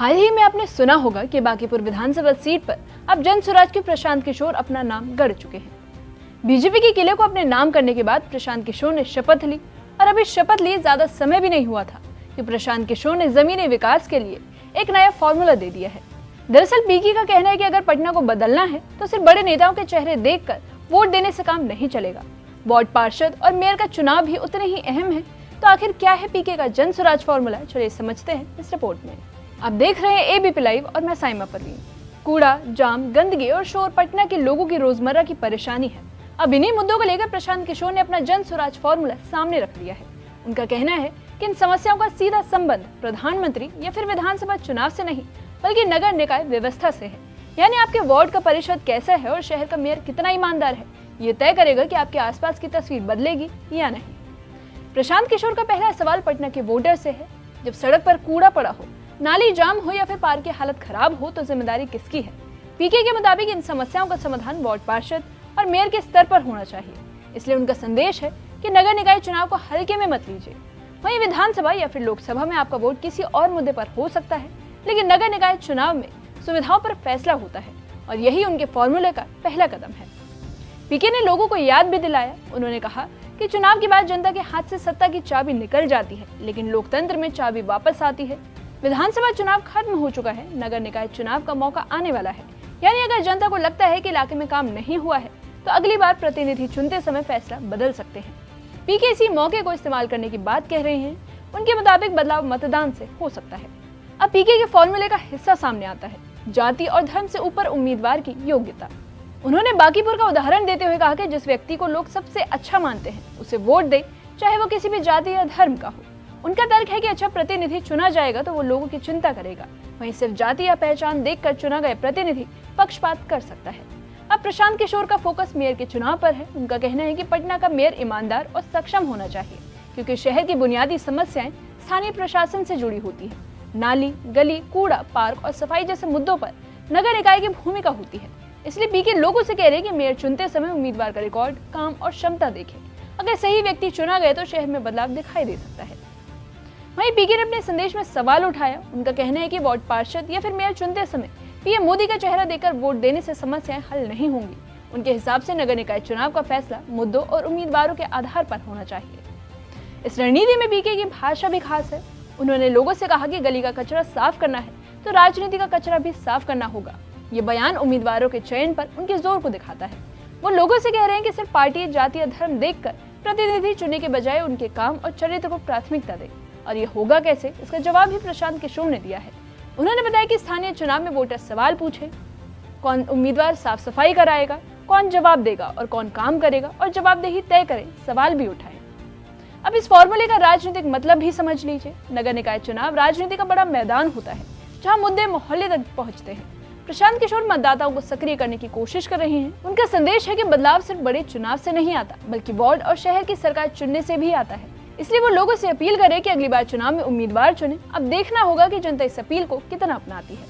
हाल ही में आपने सुना होगा कि बांकीपुर विधानसभा सीट पर अब जन स्वराज के प्रशांत किशोर अपना नाम गढ़ चुके हैं। बीजेपी के किले को अपने नाम करने के बाद प्रशांत किशोर ने शपथ ली और अभी शपथ लिए ज्यादा समय भी नहीं हुआ था कि प्रशांत किशोर ने जमीनी विकास के लिए एक नया फॉर्मूला दे दिया है। दरअसल पीके का कहना है कि अगर पटना को बदलना है तो सिर्फ बड़े नेताओं के चेहरे देखकर वोट देने से काम नहीं चलेगा। वार्ड पार्षद और मेयर का चुनाव भी उतने ही अहम है। तो आखिर क्या है पीके का जन स्वराज फॉर्मूला, चलिए समझते हैं इस रिपोर्ट में। आप देख रहे हैं एबीपी लाइव और मैं साइमा परवीन। कूड़ा, जाम, गंदगी और शोर पटना के लोगों की रोजमर्रा की परेशानी है। अब इन्हीं मुद्दों को लेकर प्रशांत किशोर ने अपना जन स्वराज फॉर्मूला सामने रख लिया है। उनका कहना है कि इन समस्याओं का सीधा संबंध प्रधानमंत्री या फिर विधानसभा चुनाव से नहीं बल्कि नगर निकाय व्यवस्था से है। यानी आपके वार्ड का परिषद कैसा है और शहर का मेयर कितना ईमानदार है, ये तय करेगा कि आपके आसपास की तस्वीर बदलेगी या नहीं। प्रशांत किशोर का पहला सवाल पटना के वोटर से है। जब सड़क पर कूड़ा पड़ा हो, नाली जाम हो या फिर पार्क की हालत खराब हो तो जिम्मेदारी किसकी है? पीके के मुताबिक इन समस्याओं का समाधान वार्ड पार्षद और मेयर के स्तर पर होना चाहिए। इसलिए उनका संदेश है कि नगर निकाय चुनाव को हल्के में मत लीजिए। वहीं विधानसभा या फिर लोकसभा में आपका वोट किसी और मुद्दे पर हो सकता है, लेकिन नगर निकाय चुनाव में सुविधाओं पर फैसला होता है और यही उनके फॉर्मूले का पहला कदम है। पीके ने लोगों को याद भी दिलाया। उन्होंने कहा कि चुनाव के बाद जनता के हाथ से सत्ता की चाबी निकल जाती है, लेकिन लोकतंत्र में चाबी वापस आती है। विधानसभा चुनाव खत्म हो चुका है, नगर निकाय चुनाव का मौका आने वाला है। यानी अगर जनता को लगता है कि इलाके में काम नहीं हुआ है तो अगली बार प्रतिनिधि चुनते समय फैसला बदल सकते हैं। पीके इसी मौके को इस्तेमाल करने की बात कह रहे हैं। उनके मुताबिक बदलाव मतदान से हो सकता है। अब पीके के फॉर्मूले का हिस्सा सामने आता है, जाति और धर्म से ऊपर उम्मीदवार की योग्यता। उन्होंने बांकीपुर का उदाहरण देते हुए कहा कि जिस व्यक्ति को लोग सबसे अच्छा मानते हैं उसे वोट दे, चाहे वो किसी भी जाति या धर्म का हो। उनका तर्क है कि अच्छा प्रतिनिधि चुना जाएगा तो वो लोगों की चिंता करेगा। वहीं सिर्फ जाति या पहचान देखकर चुना गया प्रतिनिधि पक्षपात कर सकता है। अब प्रशांत किशोर का फोकस मेयर के चुनाव पर है। उनका कहना है कि पटना का मेयर ईमानदार और सक्षम होना चाहिए, क्योंकि शहर की बुनियादी समस्याएं स्थानीय प्रशासन से जुड़ी होती है। नाली, गली, कूड़ा, पार्क और सफाई जैसे मुद्दों पर नगर निकाय की भूमिका होती है। इसलिए पीके लोगों से कह रहे हैं कि मेयर चुनते समय उम्मीदवार का रिकॉर्ड, काम और क्षमता देखें। अगर सही व्यक्ति चुना गया तो शहर में बदलाव दिखाई दे सकता है। वहीं पीके ने अपने संदेश में सवाल उठाया। उनका कहना है कि वार्ड पार्षद या फिर मेयर चुनते समय पीएम मोदी का चेहरा देखकर वोट देने से समस्याएं हल नहीं होंगी। उनके हिसाब से नगर निकाय चुनाव का फैसला मुद्दों और उम्मीदवारों के आधार पर होना चाहिए। इस रणनीति में पीके की भाषा भी खास है। उन्होंने लोगों से कहा कि गली का कचरा साफ करना है तो राजनीति का कचरा भी साफ करना होगा। ये बयान उम्मीदवारों के चयन पर उनके जोर को दिखाता है। वो लोगों से कह रहे हैं कि सिर्फ पार्टी, जाति या धर्म देखकर प्रतिनिधि चुनने के बजाय उनके काम और चरित्र को प्राथमिकता दे। और ये होगा कैसे, इसका जवाब भी प्रशांत किशोर ने दिया है। उन्होंने बताया कि स्थानीय चुनाव में वोटर सवाल पूछे, कौन उम्मीदवार साफ सफाई कराएगा, कौन जवाब देगा और कौन काम करेगा, और जवाबदेही तय करे, सवाल भी उठाए। अब इस फॉर्मूले का राजनीतिक मतलब भी समझ लीजिए। नगर निकाय चुनाव राजनीति का बड़ा मैदान होता है, जहां मुद्दे मोहल्ले तक पहुंचते हैं। प्रशांत किशोर मतदाताओं को सक्रिय करने की कोशिश कर रहे हैं। उनका संदेश है कि बदलाव सिर्फ बड़े चुनाव से नहीं आता, बल्कि वार्ड और शहर की सरकार चुनने से भी आता है। इसलिए वो लोगों से अपील करे कि अगली बार चुनाव में उम्मीदवार चुने। अब देखना होगा कि जनता इस अपील को कितना अपनाती है।